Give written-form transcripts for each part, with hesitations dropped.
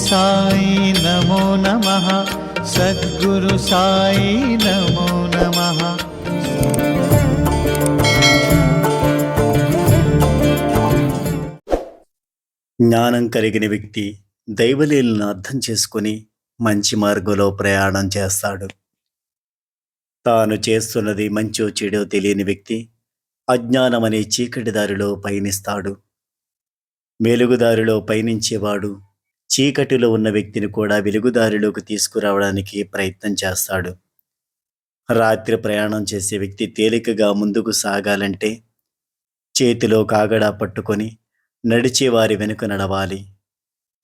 साई नमो नमः, सद्गुरु साई नमो नमः। జ్ఞానం కలిగిన వ్యక్తి దైవలీలను అర్థం చేసుకుని మంచి మార్గంలో ప్రయాణం చేస్తాడు. తాను చేస్తున్నది మంచో చెడో తెలియని వ్యక్తి అజ్ఞానం అనే చీకటి దారిలో పయనిస్తాడు. వెలుగుదారిలో పయనించేవాడు చీకటిలో ఉన్న వ్యక్తిని కూడా వెలుగుదారిలోకి తీసుకురావడానికి ప్రయత్నం చేస్తాడు. రాత్రి ప్రయాణం చేసే వ్యక్తి తేలికగా ముందుకు సాగాలంటే చేతిలో కాగడా పట్టుకొని నడిచేవారి వెనుక నడవాలి.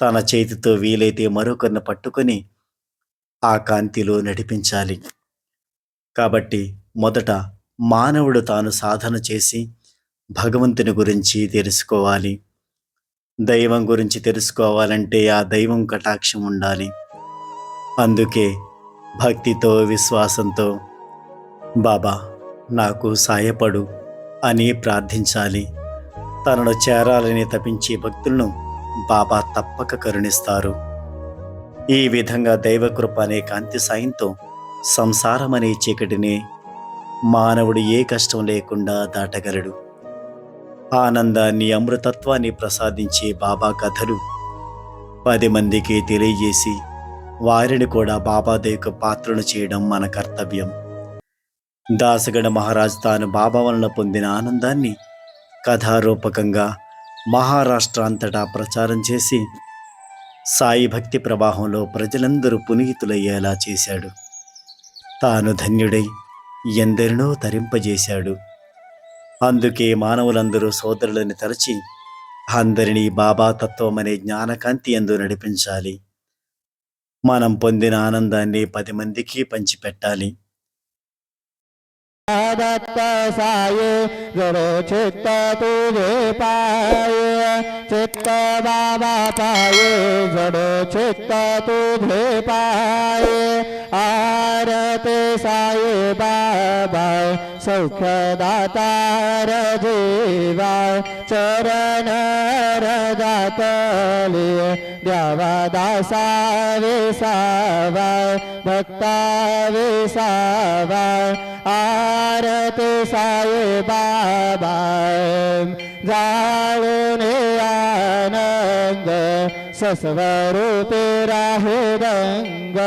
తన చేతితో వీలైతే మరొకరిని పట్టుకొని ఆ కాంతిలో నడిపించాలి. కాబట్టి మొదట మానవుడు తాను సాధన చేసి భగవంతుని గురించి తెలుసుకోవాలి. దైవం గురించి తెలుసుకోవాలంటే ఆ దైవం కటాక్షం ఉండాలి. అందుకే భక్తితో విశ్వాసంతో బాబా నాకు సాయపడు అని ప్రార్థించాలి. తనను చేరాలని తపించే భక్తులను బాబా తప్పక కరుణిస్తారు. ఈ విధంగా దైవకృప అనే కాంతి సాయంతో సంసారం అనే చీకటిని మానవుడు ఏ కష్టం లేకుండా దాటగలడు. ఆనందాన్ని అమృతత్వాన్ని ప్రసాదించే బాబా కథలు 10 మందికి తెలియజేసి వారిని కూడా బాబా దయకు పాత్రను చేయడం మన కర్తవ్యం. దాసగణ మహారాజ్ తాను బాబా వలన పొందిన ఆనందాన్ని కథారూపకంగా మహారాష్ట్ర అంతటా ప్రచారం చేసి సాయి భక్తి ప్రవాహంలో ప్రజలందరూ పునీతులయ్యేలా చేశాడు. తాను ధన్యుడై ఎందరినో తరింపజేశాడు. అందుకే మానవులందరూ సోదరులని తలచి అందరినీ బాబా తత్వం అనే జ్ఞానకాంతి యందు నడిపించాలి. మనం పొందిన ఆనందాన్ని 10 మందికి పంచిపెట్టాలి. दत्त साये जड़ो चित्त तुझे पाए, चित्त बाबा पाए जड़ो चित्त तुझे पाए। आरती साये बाबा सौख्यदातार जीवा, चरण रजातली द्यावा दासा विसावा भक्ता विसावा। आरती साई बाबा जाळूने आनंद सस्वरूपी राहे रंग,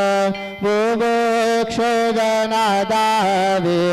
बुभुक्ष जना दावे